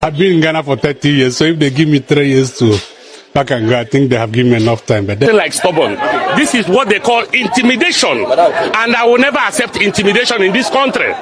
I've been in Ghana for 30 years, so if they give me 3 years to back and go, I think they have given me enough time. But then, like stubborn. This is what they call intimidation, and I will never accept intimidation in this country.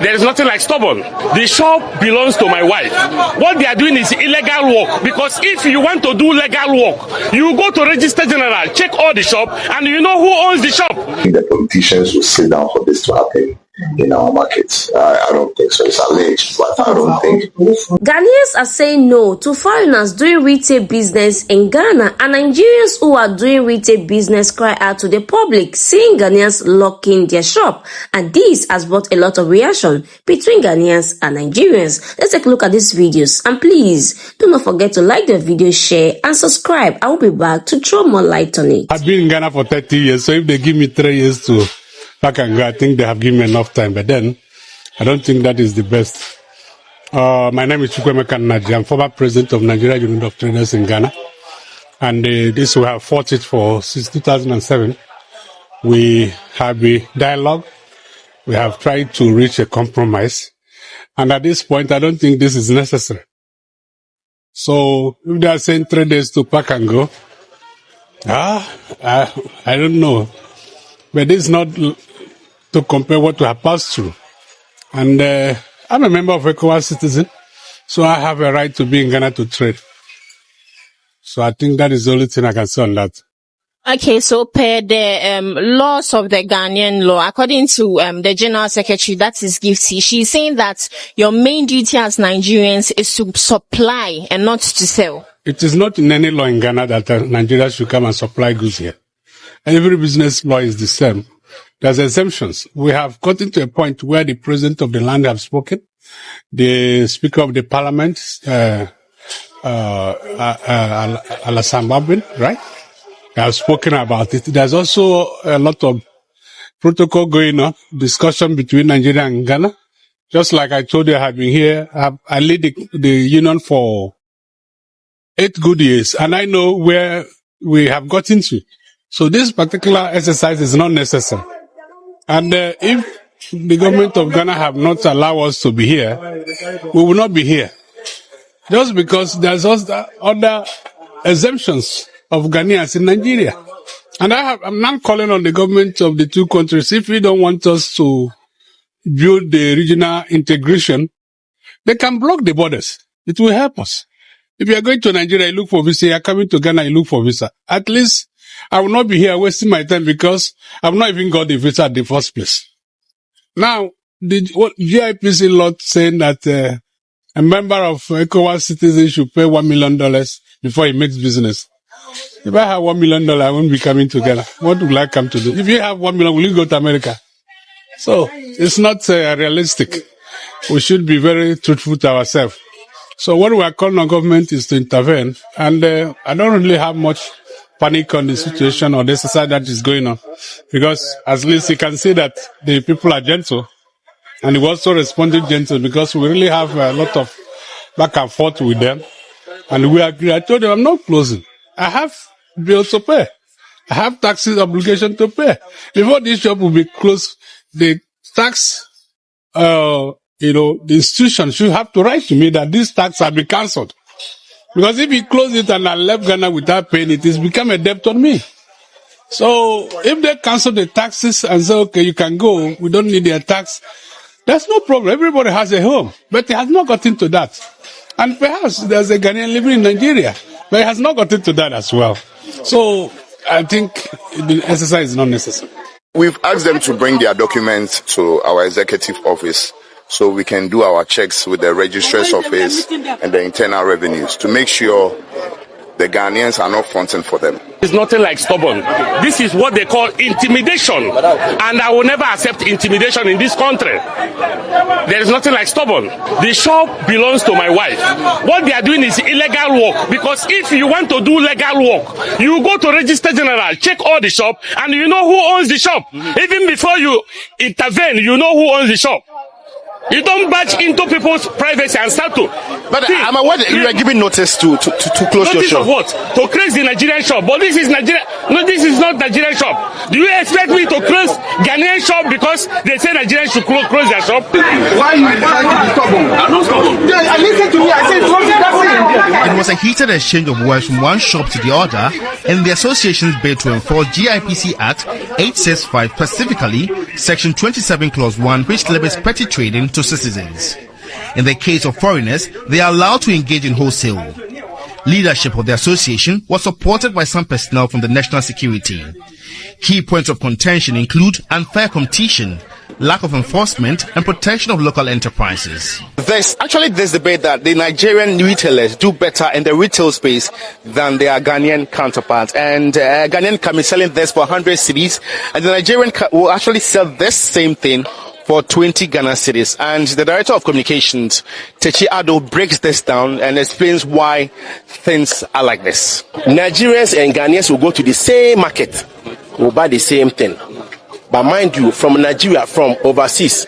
There is nothing like stubborn. The shop belongs to my wife. What they are doing is illegal work, because if you want to do legal work, you go to Register General, check all the shop, and you know who owns the shop. The politicians will sit down for this to happen in our markets. I don't think so. It's alleged, but I don't think. Ghanaians are saying no to foreigners doing retail business in Ghana, and Nigerians who are doing retail business cry out to the public, seeing Ghanaians locking their shop. And this has brought a lot of reaction between Ghanaians and Nigerians. Let's take a look at these videos, and please do not forget to like the video, share and subscribe. I will be back to throw more light on it. I've been in Ghana for 30 years, so if they give me 3 years to back and go, I think they have given me enough time. But then, I don't think that is the best. My name is Nigerian. I'm former president of Nigerian Union of Traders in Ghana. And this we have fought it for since 2007. We have a dialogue. We have tried to reach a compromise. And at this point, I don't think this is necessary. So, if they are saying 3 days to pack and go, I don't know. But this is not to compare what we have passed through. And I'm a member of ECOWAS citizen, so I have a right to be in Ghana to trade. So I think that is the only thing I can say on that. Okay, so per the laws of the Ghanaian law, according to the General Secretary, that is Gifty, she's saying that your main duty as Nigerians is to supply and not to sell. It is not in any law in Ghana that Nigeria should come and supply goods here. Every business law is the same. There's exemptions. We have gotten to a point where the president of the land have spoken, the speaker of the parliament, Alassane Babin, right? They have spoken about it. There's also a lot of protocol going on, discussion between Nigeria and Ghana. Just like I told you, I have been here. I lead the union for 8 good years, and I know where we have gotten to. So this particular exercise is not necessary. And if the government of Ghana have not allowed us to be here, we will not be here. Just because there's also other exemptions of Ghanaians in Nigeria. And I'm not calling on the government of the two countries. If we don't want us to build the regional integration, they can block the borders. It will help us. If you are going to Nigeria, you look for visa. You are coming to Ghana, you look for visa. At least I will not be here wasting my time because I've not even got the visa at the first place. Now, the GIPC law saying that a member of ECOWAS citizen should pay $1 million before he makes business. If I have $1 million, I won't be coming to Ghana. What will I come to do? If you have $1 million, will you go to America? So, it's not realistic. We should be very truthful to ourselves. So what we are calling on government is to intervene. And I don't really have much panic on the situation or the exercise that is going on. Because at least you can see that the people are gentle. And we also responded gentle because we really have a lot of back and forth with them. And we agree. I told them I'm not closing. I have bills to pay. I have taxes obligation to pay. Before this shop will be closed, the tax, the institution should have to write to me that this tax have been cancelled. Because if we close it and I left Ghana without paying it, it's become a debt on me. So if they cancel the taxes and say, okay, you can go, we don't need their tax, there's no problem. Everybody has a home. But it has not gotten to that. And perhaps there's a Ghanaian living in Nigeria, but it has not gotten to that as well. So I think the exercise is not necessary. We've asked them to bring their documents to our executive office so we can do our checks with the registrar's office and the internal revenues to make sure the Ghanaians are not fronting for them. It's nothing like stubborn. This is what they call intimidation, and I will never accept intimidation in this country. There is nothing like stubborn. The shop belongs to my wife. What they are doing is illegal work, because if you want to do legal work, you go to Register General, check all the shop, and you know who owns the shop. Even before you intervene, you know who owns the shop. You don't barge into people's privacy and start to. But I'm aware that you are giving notice to close your shop. Notice of what? To close the Nigerian shop. But this is Nigeria. No, this is not Nigerian shop. Do you expect me to close Ghanaian shop because they say Nigerians should close their shop? Why are you trying to be stubborn? I'm not stubborn. Yeah, listen to me. was a heated exchange of words from one shop to the other in the association's bid to enforce GIPC Act 865, specifically Section 27 Clause 1, which limits petty trading to citizens. In the case of foreigners, they are allowed to engage in wholesale. Leadership of the association was supported by some personnel from the national security. Key points of contention include unfair competition, lack of enforcement, and protection of local enterprises. There's actually this debate that the Nigerian retailers do better in the retail space than their Ghanaian counterparts. And Ghanaian can be selling this for 100 cedis, and the Nigerian will actually sell this same thing for 20 Ghana cedis. And the director of communications, Techi Ado, breaks this down and explains why things are like this. Nigerians and Ghanaians will go to the same market, will buy the same thing. But mind you, from Nigeria, from overseas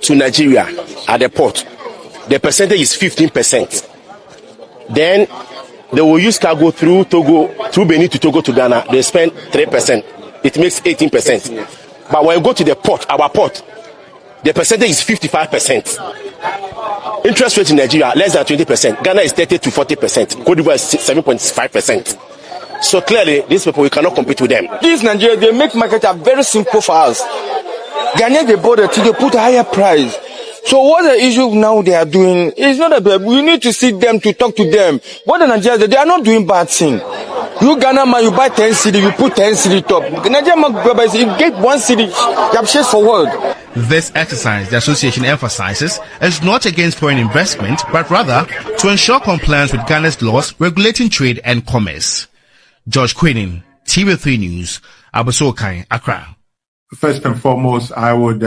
to Nigeria at the port, the percentage is 15%. Then they will use cargo through Togo, through Benin to Togo to Ghana. They spend 3%. It makes 18%. But when you go to the port, our port, the percentage is 55%. Interest rate in Nigeria less than 20%. Ghana is 30 to 40%. Cote d'Ivoire is 7.5%. So clearly, these people, we cannot compete with them. These Nigerians, they make market are very simple for us. Ghanaians, they bought it, they put a higher price. So what the issue now they are doing is not a bad. We need to see them to talk to them. What the Nigerians, they are not doing bad thing. You Ghana man, you buy 10 cedi, you put 10 cedi top. Nigerian man, you get 1 cedi, you have shares forward. This exercise, the association emphasizes, is not against foreign investment, but rather to ensure compliance with Ghana's laws regulating trade and commerce. George Queening, TV3 News, Abosokai, Accra. First and foremost, I would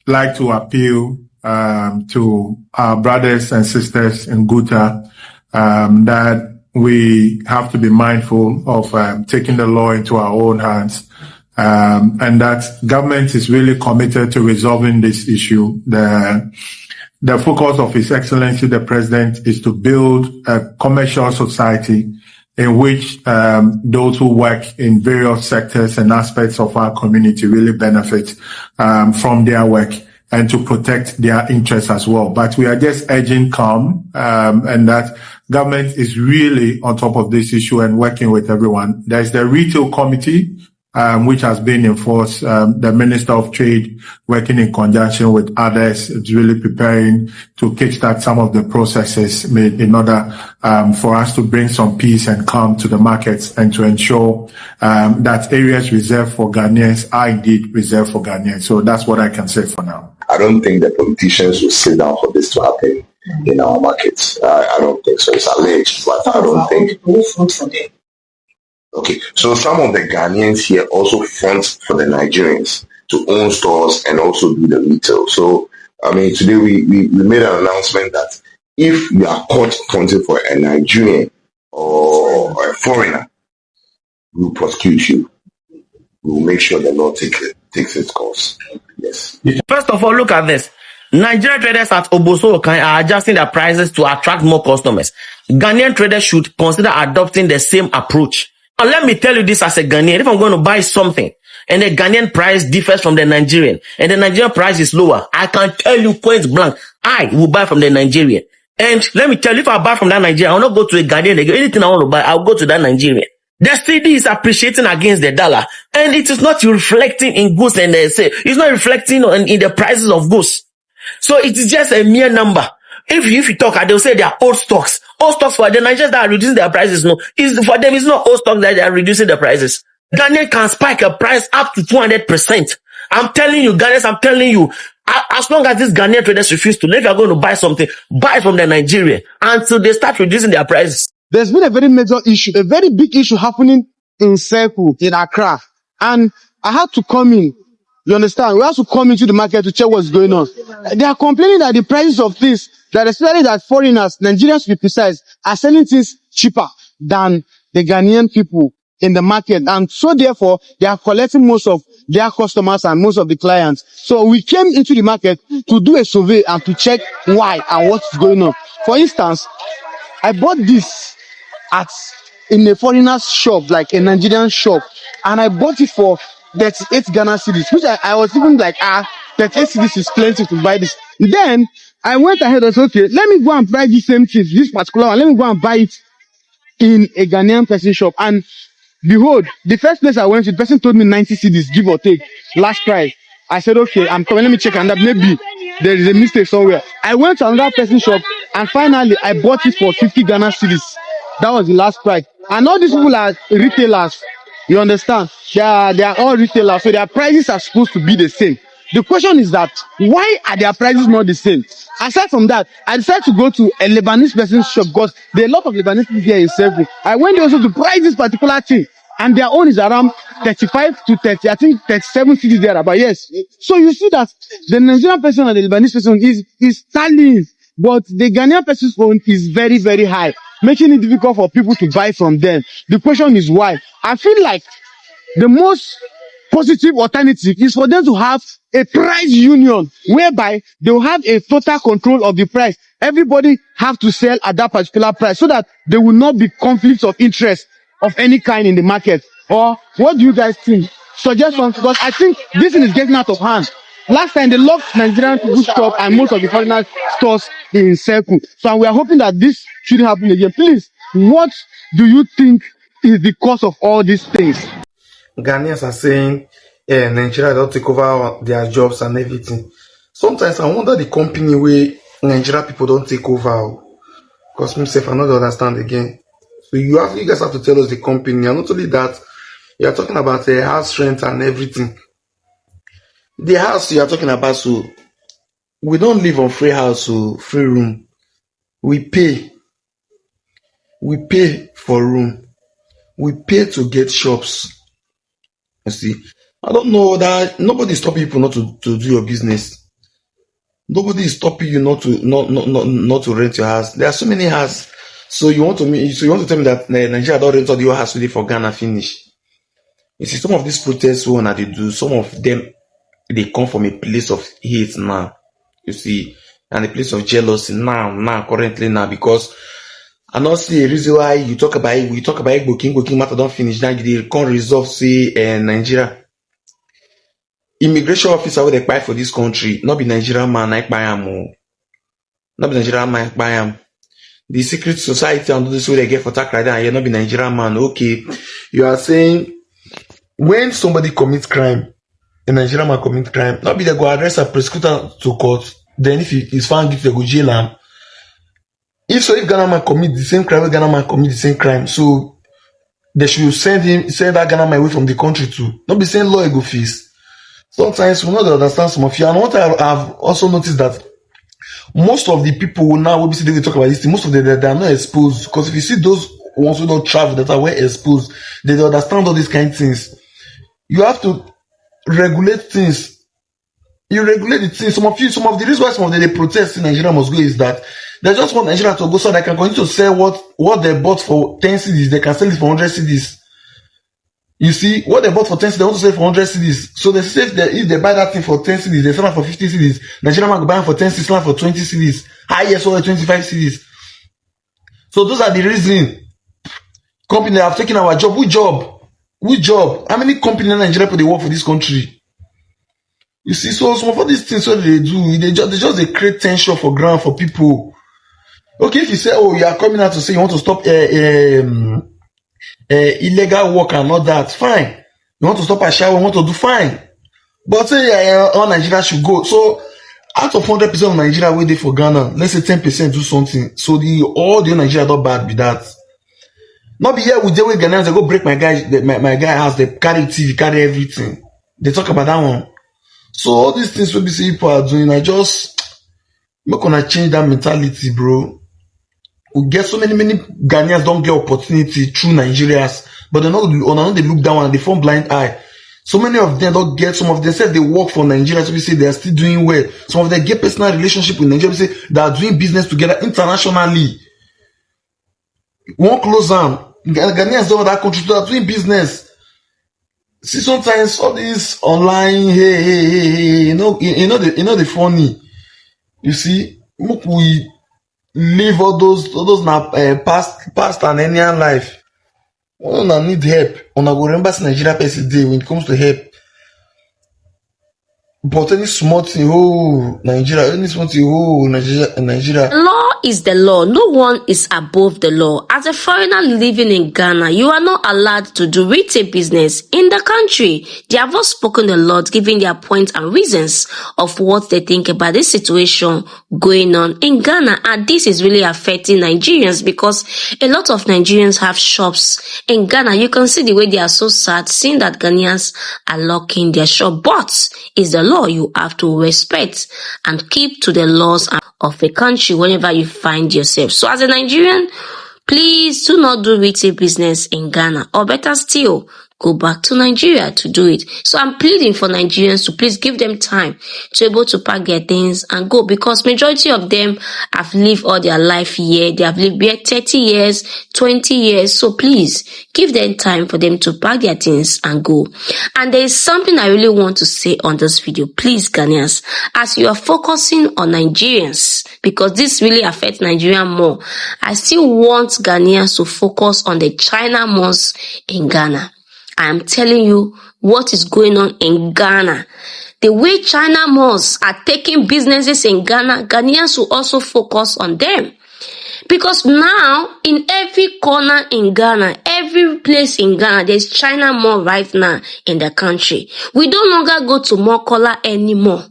like to appeal to our brothers and sisters in Ghouta that we have to be mindful of taking the law into our own hands, and that government is really committed to resolving this issue. The focus of His Excellency the President is to build a commercial society in which those who work in various sectors and aspects of our community really benefit from their work, and to protect their interests as well. But we are just urging calm, and that government is really on top of this issue and working with everyone. There's the retail committee, which has been enforced. The Minister of Trade, working in conjunction with others, is really preparing to kickstart some of the processes made in order for us to bring some peace and calm to the markets, and to ensure that areas reserved for Ghanaians are indeed reserved for Ghanaians. So that's what I can say for now. I don't think the politicians will sit down for this to happen in our markets. I don't think so. It's alleged, but I don't think. Okay, so some of the Ghanaians here also front for the Nigerians to own stores and also do the retail. So, I mean, today we made an announcement that if you are caught fronting for a Nigerian or a foreigner, we will prosecute you. We will make sure the law takes its course. Yes. First of all, look at this. Nigerian traders at Oboso are adjusting their prices to attract more customers. Ghanaian traders should consider adopting the same approach. Now, let me tell you this as a Ghanaian. If I'm going to buy something and the Ghanaian price differs from the Nigerian and the Nigerian price is lower, I can tell you point blank, I will buy from the Nigerian. And let me tell you, if I buy from that Nigerian, I will not go to a Ghanaian again. Anything I want to buy, I'll go to that Nigerian. The cedi is appreciating against the dollar, and it is not reflecting in goods, and it's not reflecting in the prices of goods. So it is just a mere number. If you talk, they'll say they are old stocks. Old stocks for the Nigerians that are reducing their prices. No, for them, it's not old stocks that they are reducing the prices. Ghanaian can spike a price up to 200%. I'm telling you, Ghanaians, I'm telling you, as long as these Ghanaian traders refuse to, if you're going to buy something, buy from the Nigerian until they start reducing their prices. There's been a very major issue, a very big issue happening in Circle, in Accra. And I had to come in. You understand? We have to come into the market to check what's going on. They are complaining that the prices of things, that especially that foreigners, Nigerians to be precise, are selling things cheaper than the Ghanaian people in the market. And so therefore, they are collecting most of their customers and most of the clients. So we came into the market to do a survey and to check why and what's going on. For instance, I bought this in a foreigner's shop, like a Nigerian shop, and I bought it for 38 Ghana cedis, which I was even like, 38 cedis is plenty to buy this. Then I went ahead and said, okay, let me go and buy this same thing, this particular one. Let me go and buy it in a Ghanaian person shop. And behold, the first place I went to, the person told me 90 cedis, give or take, last price. I said, okay, I'm coming. Let me check, and that maybe there is a mistake somewhere. I went to another person shop, and finally I bought it for 50 Ghana cedis. That was the last price. And all these people are retailers. You understand? They are all retailers, so their prices are supposed to be the same. The question is that why are their prices not the same? Aside from that, I decided to go to a Lebanese person's shop because there are a lot of Lebanese people here in Seven. I went there also to price this particular thing, and their own is around 35 to 30, I think 37 cities there. But yes, so you see that the Nigerian person and the Lebanese person is tallying, but the Ghanaian person's own is very, very high, making it difficult for people to buy from them. The question is why. I feel like the most positive alternative is for them to have a price union whereby they will have a total control of the price. Everybody have to sell at that particular price so that there will not be conflicts of interest of any kind in the market. Or what do you guys think? Suggest one, because I think this thing is getting out of hand. Last time they locked Nigerian food shop and most of the foreigner stores in Circle. So we are hoping that this shouldn't happen again. Please, what do you think is the cause of all these things? Ghanaians are saying Nigeria don't take over their jobs and everything. Sometimes I wonder the company where Nigeria people don't take over. Because myself, I don't understand again. So you guys have to tell us the company. And not only that, you are talking about house rent and everything. The house you are talking about, so we don't live on free house, so free room. We pay for room. We pay to get shops. You see, I don't know that nobody is stopping people not to do your business. Nobody is stopping you not to rent your house. There are so many houses. So you want to tell me that Nigeria don't rent all your house today for Ghana finish? You see, some of these protests that they do, some of them they come from a place of hate now. You see, and a place of jealousy currently now, because I not see a reason why we talk about Igbo King matter don't finish. Now they can't resolve say Nigeria. Immigration officer where they buy for this country, not be Nigerian man, not be Nigerian man, buy him. The secret society and this way they get for tax rider, and you're not be Nigerian man. Okay, you are saying when somebody commits crime, a Nigerian man commit crime, not be they go address a prosecutor to court. Then if he is found guilty, they go jail him. If Ghana man commit the same crime, Ghana man commit the same crime, so they should send that Ghana man away from the country too. Not be saying law go fees. Sometimes we not understand some of you. And what I've also noticed that most of the people now we see they talk about this thing, most of them they are not exposed. Because if you see those ones who don't travel that are well exposed, they don't understand all these kind of things. You have to regulate things. You regulate the things. Some of the reasons why some of them they protest in Nigeria must go is that they just want Nigeria to go so they can continue to sell what they bought for 10 cedis, they can sell it for 100 cedis. You see, what they bought for 10 cedis, they want to sell it for 100 cedis. So they say if they buy that thing for 10 cedis, they sell it for 50 cedis. Nigerian man go buy it for 10 cedis, sell it for 20 cedis. Highest or 25 cedis. So those are the reasons. Companies have taken our job. Which job? How many companies in Nigeria people they work for this country? You see, so some of all these things what they do, they just create tension for ground for people. Okay, if you say, oh, you are coming out to say you want to stop illegal work and all that, fine. You want to stop a shower, you want to do fine. But say all Nigeria should go. So out of 100% of Nigeria waiting for Ghana, let's say 10% do something. So all the Nigeria not bad with that. Not be here with the way Ghanaians they go break my guy house, they carry TV, carry everything. They talk about that one. So all these things we see people are doing, I just not gonna change that mentality, bro. We get so many Ghanaians don't get opportunity through Nigerians, but they look down and they form blind eye. So many of them don't get, some of them say they work for Nigeria, so we say they are still doing well. Some of them get personal relationship with Nigeria, we say they are doing business together internationally. One close arm. Ghanaians don't that country, they are doing business. See, sometimes all this online, hey, you know the funny. You see, we leave all those past and any life. When I need help, when I go remember Nigeria person day when it comes to help. But any small thing, Nigeria, any small thing, Nigeria. The law is the law. No one is above the law. As a foreigner living in Ghana, you are not allowed to do retail business in the country. They have all spoken a lot, giving their points and reasons of what they think about this situation going on in Ghana. And this is really affecting Nigerians because a lot of Nigerians have shops in Ghana. You can see the way they are so sad seeing that Ghanaians are locking their shop. But it's the law. You have to respect and keep to the laws of a country whenever you find yourself. So as a Nigerian, please do not do retail business in Ghana, or better still, go back to Nigeria to do it. So I'm pleading for Nigerians to please give them time to be able to pack their things and go, because majority of them have lived all their life here. They have lived here 30 years, 20 years. So please give them time for them to pack their things and go. And there is something I really want to say on this video. Please, Ghanaians, as you are focusing on Nigerians, because this really affects Nigeria more, I still want Ghanaians to focus on the China malls in Ghana. I am telling you what is going on in Ghana. The way China malls are taking businesses in Ghana, Ghanaians will also focus on them. Because now, in every corner in Ghana, every place in Ghana, there's China mall right now in the country. We don't longer go to Mokola anymore.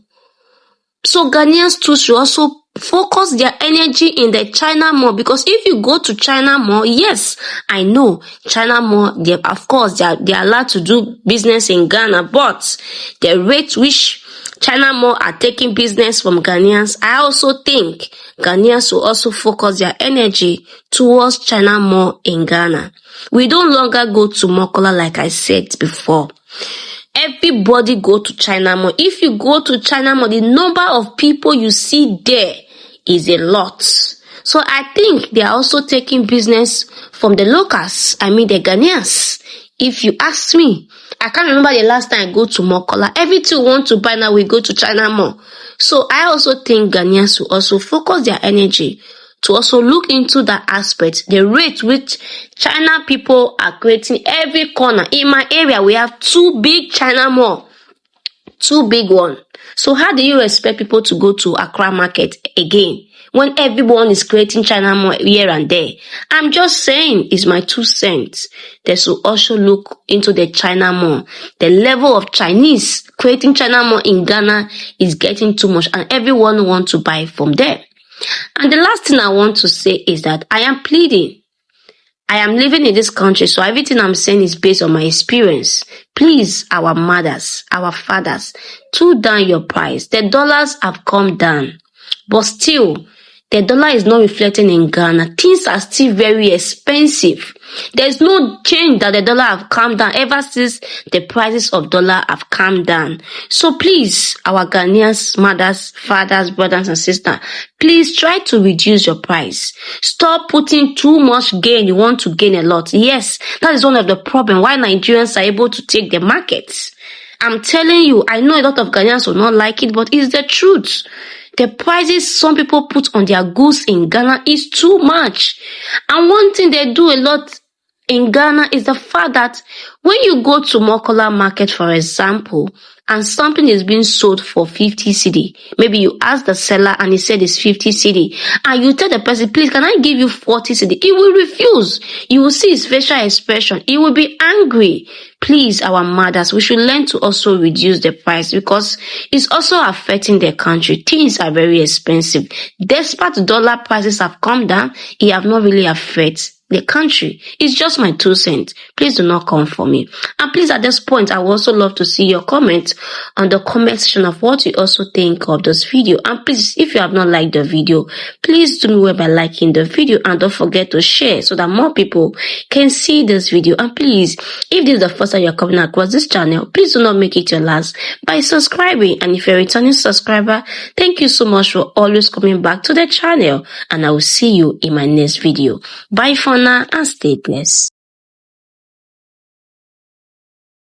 So Ghanaians too should also focus their energy in the China mall, because if you go to China mall, yes, I know China mall, of course they are allowed to do business in Ghana, but the rate which China mall are taking business from Ghanaians, I also think Ghanaians will also focus their energy towards China mall in Ghana. We don't longer go to Mokola like I said before. Everybody go to China mall. If you go to China mall, the number of people you see there is a lot. So I think they are also taking business from the locals. I mean the Ghanaians. If you ask me, I can't remember the last time I go to Mokola. Everything we want to buy now, we go to China mall. So I also think Ghanaians will also focus their energy to also look into that aspect, the rate which China people are creating every corner. In my area, we have 2 big China mall, 2 big ones. So how do you expect people to go to Accra market again when everyone is creating China mall here and there? I'm just saying, it's my 2 cents. They should also look into the China mall. The level of Chinese creating China mall in Ghana is getting too much, and everyone wants to buy from there. And the last thing I want to say is that I am pleading. I am living in this country, so everything I'm saying is based on my experience. Please, our mothers, our fathers, tone down your price. The dollars have come down, but still, the dollar is not reflecting in Ghana. Things are still very expensive. There's no change that the dollar have come down ever since the prices of dollar have come down. So please, our Ghanaians, mothers, fathers, brothers and sisters, please try to reduce your price. Stop putting too much gain. You want to gain a lot. Yes, that is one of the problems why Nigerians are able to take the markets. I'm telling you, I know a lot of Ghanaians will not like it, but it's the truth. The prices some people put on their goods in Ghana is too much. And one thing they do a lot in Ghana is the fact that when you go to Mokola market, for example, and something is being sold for 50 cedi, maybe you ask the seller and he said it's 50 cedi, and you tell the person, please, can I give you 40 cedi? He will refuse. You will see his facial expression. He will be angry. Please, our mothers, we should learn to also reduce the price, because it's also affecting the country. Things are very expensive. Despite the dollar prices have come down, it have not really affected the country. It's just my 2 cents. Please do not come for me. And please, at this point, I would also love to see your comments on the comment section of what you also think of this video. And please, if you have not liked the video, please do me well by liking the video, and don't forget to share so that more people can see this video. And please, if this is the first time you're coming across this channel, please do not make it your last by subscribing. And if you're a returning subscriber, thank you so much for always coming back to the channel, and I will see you in my next video. Bye for now and stay blessed.